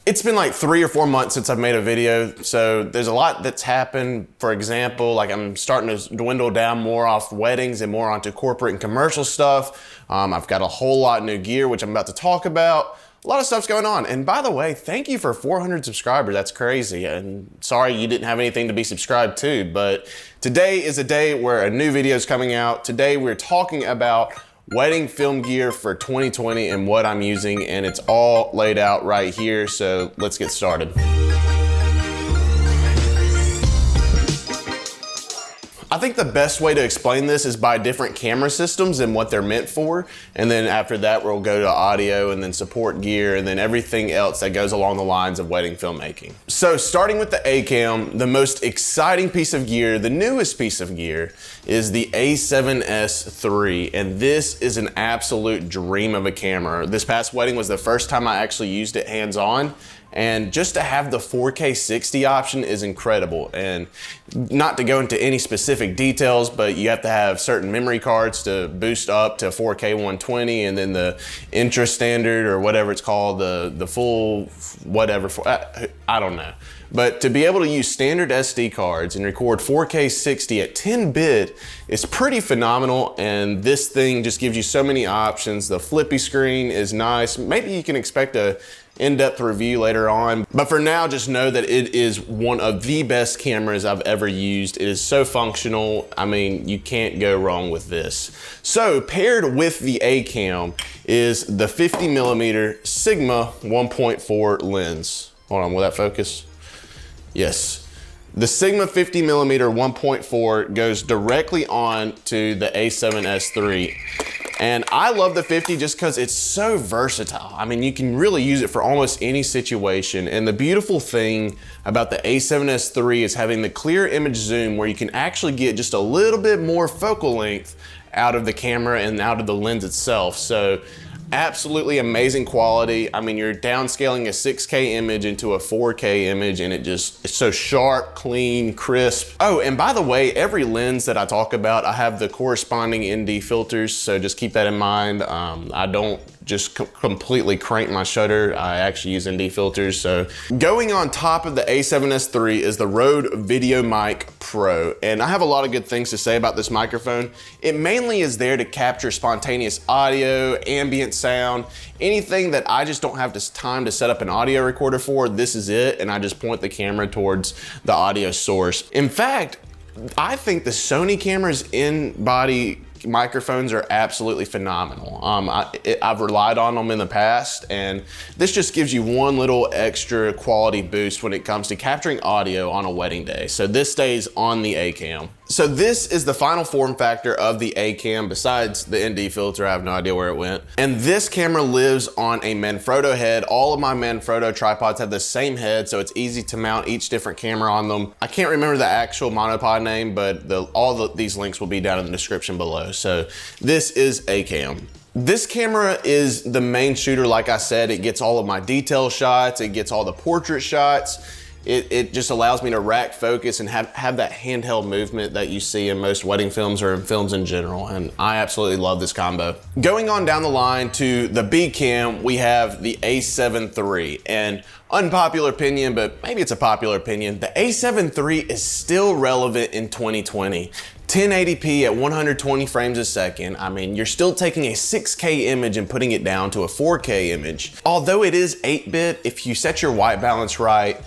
It's been like 3 or 4 months since I've made a video, so there's a lot that's happened. For example, like I'm starting to dwindle down more off weddings and more onto corporate and commercial stuff. I've got a whole lot of new gear, which I'm about to talk about. A lot of stuff's going on. And by the way, thank you for 400 subscribers. That's crazy. And sorry you didn't have anything to be subscribed to, but today is a day where a new video is coming out. Today we're talking about wedding film gear for 2020 and what I'm using, and it's all laid out right here, so let's get started. I think the best way to explain this is by different camera systems and what they're meant for, and then after that we'll go to audio and then support gear and then everything else that goes along the lines of wedding filmmaking. So starting with the A-Cam, the most exciting piece of gear, the newest piece of gear, is the A7S III, and this is an absolute dream of a camera. This past wedding was the first time I actually used it hands-on, and just to have the 4K 60 option is incredible. And not to go into any specific details, but you have to have certain memory cards to boost up to 4K 120, and then the intra standard or whatever it's called, the full whatever, I don't know. But to be able to use standard SD cards and record 4K 60 at 10-bit is pretty phenomenal, and this thing just gives you so many options. The flippy screen is nice. Maybe you can expect a in-depth review later on, but for now just know that it is one of the best cameras I've ever used. It is so functional. I mean, you can't go wrong with this. So paired with the A-Cam is the 50mm Sigma 1.4 lens. Hold on, will that focus? Yes. The Sigma 50mm 1.4 goes directly on to the A7S III. And I love the 50 just because it's so versatile. I mean, you can really use it for almost any situation. And the beautiful thing about the A7S III is having the clear image zoom where you can actually get just a little bit more focal length out of the camera and out of the lens itself. So absolutely amazing quality. I mean, you're downscaling a 6K image into a 4K image, and it's so sharp, clean, crisp. Oh, and by the way, every lens that I talk about, I have the corresponding ND filters, so just keep that in mind. I don't just completely crank my shutter. I actually use ND filters. So going on top of the A7S III is the Rode VideoMic Pro. And I have a lot of good things to say about this microphone. It mainly is there to capture spontaneous audio, ambient sound, anything that I just don't have this time to set up an audio recorder for. This is it, and I just point the camera towards the audio source. In fact, I think the Sony cameras in-body microphones are absolutely phenomenal. I've relied on them in the past, and this just gives you one little extra quality boost when it comes to capturing audio on a wedding day. So this stays on the A-Cam. So this is the final form factor of the A-Cam besides the ND filter. I have no idea where it went. And this camera lives on a Manfrotto head. All of my Manfrotto tripods have the same head, so it's easy to mount each different camera on them. I can't remember the actual monopod name, but these links will be down in the description below. So this is A-Cam. This camera is the main shooter. Like I said, it gets all of my detail shots. It gets all the portrait shots. It just allows me to rack focus and have that handheld movement that you see in most wedding films or in films in general. And I absolutely love this combo. Going on down the line to the Bcam, we have the A7 III. And unpopular opinion, but maybe it's a popular opinion, the A7 III is still relevant in 2020. 1080p at 120 frames a second. I mean, you're still taking a 6K image and putting it down to a 4K image. Although it is 8-bit, if you set your white balance right,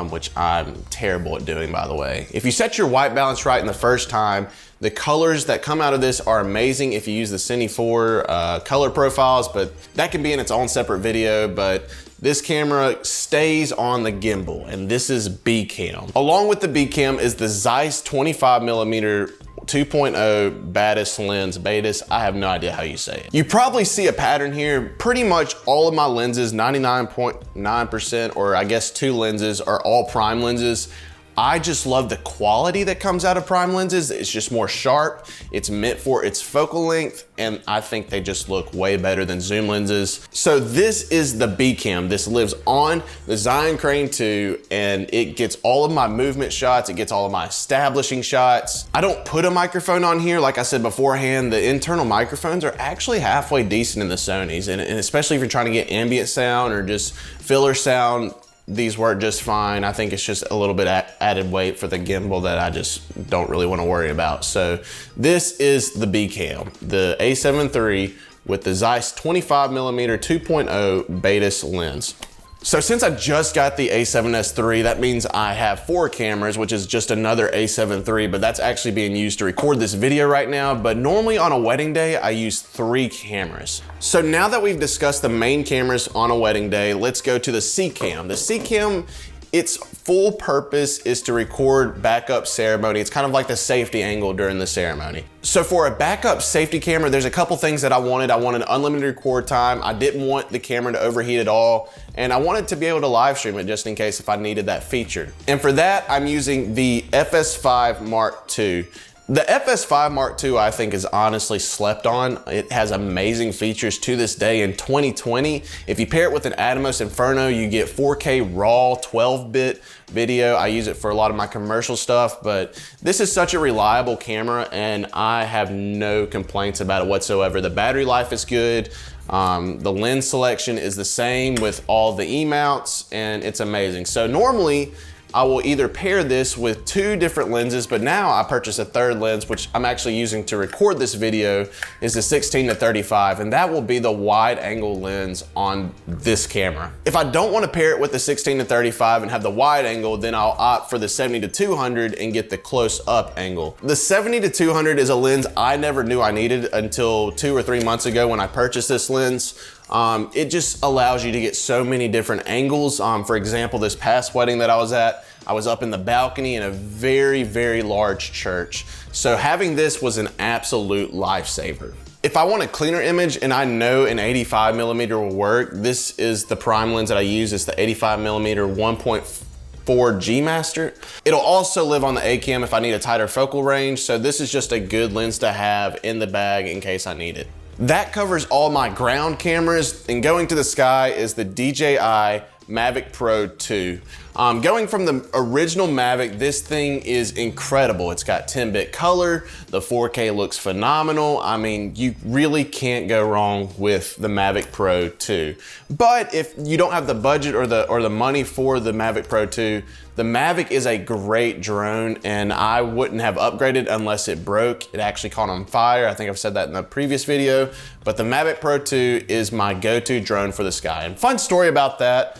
which I'm terrible at doing, by the way. If you set your white balance right in the first time, the colors that come out of this are amazing if you use the Cine 4 color profiles, but that can be in its own separate video. But this camera stays on the gimbal, and this is Bcam. Along with the Bcam is the Zeiss 25mm 2.0 Batis lens. Batis, I have no idea how you say it. You probably see a pattern here. Pretty much all of my lenses, 99.9%, or I guess 2 lenses, are all prime lenses. I just love the quality that comes out of prime lenses. It's just more sharp. It's meant for its focal length, and I think they just look way better than zoom lenses. So this is the Bcam. This lives on the Zion Crane 2, and it gets all of my movement shots. It gets all of my establishing shots. I don't put a microphone on here. Like I said beforehand, the internal microphones are actually halfway decent in the Sonys, and especially if you're trying to get ambient sound or just filler sound, these work just fine. I think it's just a little bit added weight for the gimbal that I just don't really want to worry about. So this is the Bcam, the A7 III with the Zeiss 25mm 2.0 Betis lens. So since I just got the A7S III, that means I have 4 cameras, which is just another A7 III, but that's actually being used to record this video right now. But normally on a wedding day, I use 3 cameras. So now that we've discussed the main cameras on a wedding day, let's go to the C-Cam. The C-Cam, its full purpose is to record backup ceremony. It's kind of like the safety angle during the ceremony. So for a backup safety camera, there's a couple things that I wanted. I wanted unlimited record time. I didn't want the camera to overheat at all. And I wanted to be able to live stream it just in case if I needed that feature. And for that, I'm using the FS5 Mark II. The FS5 Mark II, I think, is honestly slept on. It has amazing features to this day in 2020. If you pair it with an Atomos Inferno, you get 4K raw 12-bit video. I use it for a lot of my commercial stuff, but this is such a reliable camera and I have no complaints about it whatsoever. The battery life is good. The lens selection is the same with all the E-mounts, and it's amazing. So normally, I will either pair this with 2 different lenses, but now I purchased a 3rd lens, which I'm actually using to record this video, is the 16-35, and that will be the wide angle lens on this camera. If I don't want to pair it with the 16-35 and have the wide angle, then I'll opt for the 70-200 and get the close up angle. The 70-200 is a lens I never knew I needed until 2 or 3 months ago when I purchased this lens. It just allows you to get so many different angles. For example, this past wedding that I was at, I was up in the balcony in a very, very large church. So having this was an absolute lifesaver. If I want a cleaner image and I know an 85mm will work, this is the prime lens that I use. It's the 85mm 1.4 G Master. It'll also live on the A-Cam if I need a tighter focal range. So this is just a good lens to have in the bag in case I need it. That covers all my ground cameras, and going to the sky is the DJI Mavic Pro 2. Going from the original Mavic, this thing is incredible. It's got 10-bit color, the 4K looks phenomenal. I mean, you really can't go wrong with the Mavic Pro 2. But if you don't have the budget or the money for the Mavic Pro 2, the Mavic is a great drone, and I wouldn't have upgraded unless it broke. It actually caught on fire. I think I've said that in the previous video, but the Mavic Pro 2 is my go-to drone for the sky. And fun story about that,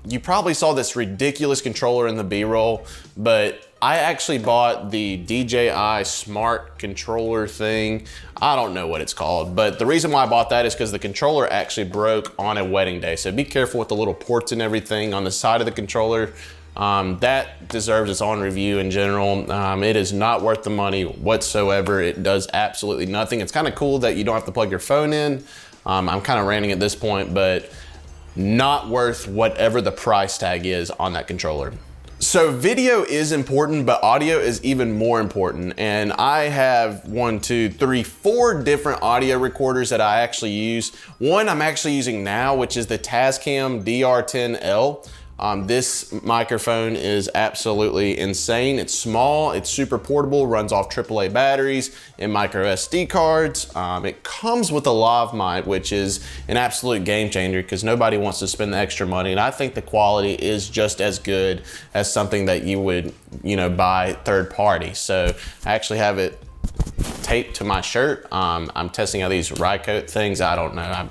you probably saw this ridiculous controller in the B-roll, but I actually bought the DJI Smart controller thing. I don't know what it's called, but the reason why I bought that is because the controller actually broke on a wedding day. So be careful with the little ports and everything on the side of the controller. That deserves its own review in general. It is not worth the money whatsoever. It does absolutely nothing. It's kind of cool that you don't have to plug your phone in. I'm kind of ranting at this point, but not worth whatever the price tag is on that controller. So video is important, but audio is even more important. And I have 1, 2, 3, 4 different audio recorders that I actually use. One I'm actually using now, which is the Tascam DR10L. This microphone is absolutely insane. It's small, it's super portable, runs off AAA batteries and micro SD cards. It comes with a lav mic, which is an absolute game changer because nobody wants to spend the extra money. And I think the quality is just as good as something that you would, buy third party. So I actually have it taped to my shirt. I'm testing out these Rycote things. I don't know.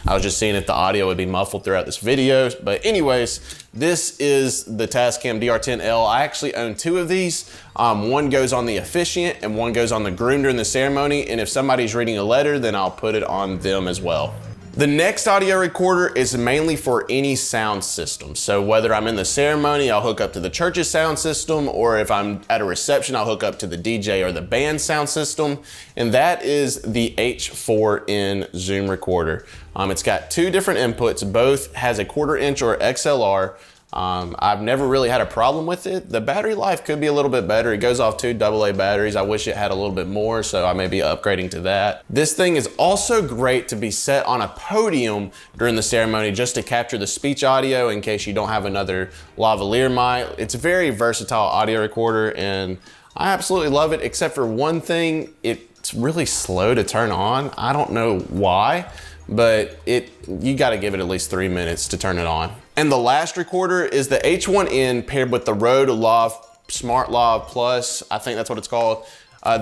I was just seeing if the audio would be muffled throughout this video. But anyways, this is the Tascam DR10L. I actually own 2 of these. One goes on the officiant and one goes on the groom during the ceremony. And if somebody's reading a letter, then I'll put it on them as well. The next audio recorder is mainly for any sound system. So whether I'm in the ceremony, I'll hook up to the church's sound system, or if I'm at a reception, I'll hook up to the DJ or the band sound system. And that is the H4n Zoom recorder. It's got 2 different inputs. Both has a 1/4 inch or XLR. I've never really had a problem with it. The battery life could be a little bit better. It goes off 2 AA batteries. I wish it had a little bit more, so I may be upgrading to that. This thing is also great to be set on a podium during the ceremony just to capture the speech audio in case you don't have another lavalier mic. It's a very versatile audio recorder and I absolutely love it, except for one thing, it's really slow to turn on. I don't know why, but you gotta give it at least 3 minutes to turn it on. And the last recorder is the H1N paired with the Rode Lav Smart Lav Plus. I think that's what it's called.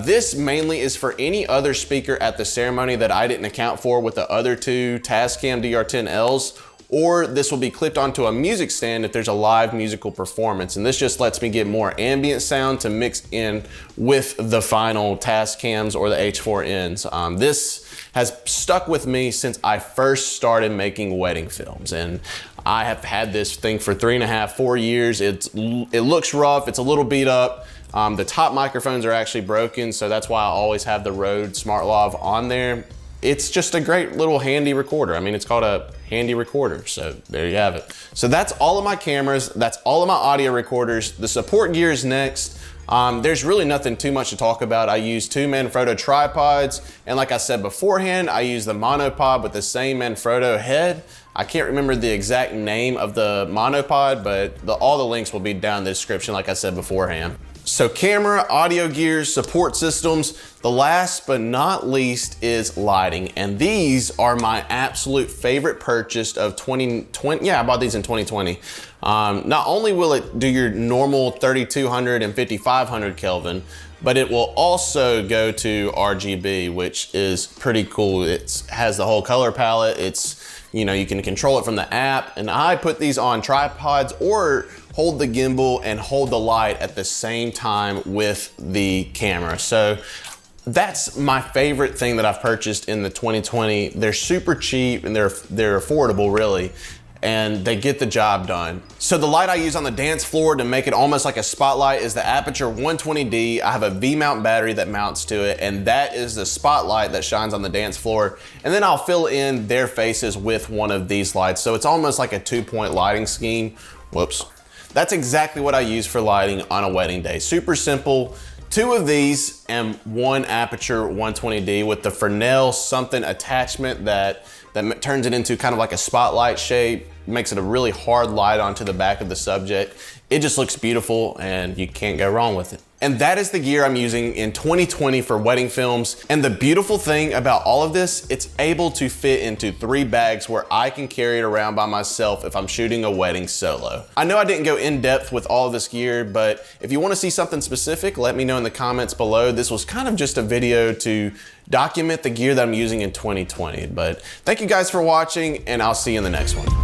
This mainly is for any other speaker at the ceremony that I didn't account for with the other two Tascam DR10Ls, or this will be clipped onto a music stand if there's a live musical performance. And this just lets me get more ambient sound to mix in with the final Tascams or the H4Ns. This has stuck with me since I first started making wedding films. And I have had this thing for 3.5, 4 years. It looks rough, it's a little beat up. The top microphones are actually broken, so that's why I always have the Rode Smart Lav on there. It's just a great little handy recorder. I mean, it's called a handy recorder, so there you have it. So that's all of my cameras, that's all of my audio recorders. The support gear is next. There's really nothing too much to talk about. I use 2 Manfrotto tripods, and like I said beforehand, I use the monopod with the same Manfrotto head. I can't remember the exact name of the monopod, but all the links will be down in the description like I said beforehand. So camera, audio gears, support systems. The last but not least is lighting. And these are my absolute favorite purchase of 2020. Yeah, I bought these in 2020. Not only will it do your normal 3200 and 5500 Kelvin, but it will also go to RGB, which is pretty cool. It has the whole color palette. You can control it from the app. And I put these on tripods or hold the gimbal and hold the light at the same time with the camera. So that's my favorite thing that I've purchased in the 2020. They're super cheap and they're affordable really, and they get the job done. So the light I use on the dance floor to make it almost like a spotlight is the Aputure 120D. I have a V-mount battery that mounts to it, and that is the spotlight that shines on the dance floor. And then I'll fill in their faces with one of these lights. So it's almost like a 2-point lighting scheme. Whoops. That's exactly what I use for lighting on a wedding day. Super simple. 2 of these and 1 Aputure 120D with the Fresnel something attachment that turns it into kind of like a spotlight shape, makes it a really hard light onto the back of the subject. It just looks beautiful and you can't go wrong with it. And that is the gear I'm using in 2020 for wedding films. And the beautiful thing about all of this, it's able to fit into 3 bags where I can carry it around by myself if I'm shooting a wedding solo. I know I didn't go in depth with all of this gear, but if you want to see something specific, let me know in the comments below. This was kind of just a video to document the gear that I'm using in 2020. But thank you guys for watching, and I'll see you in the next one.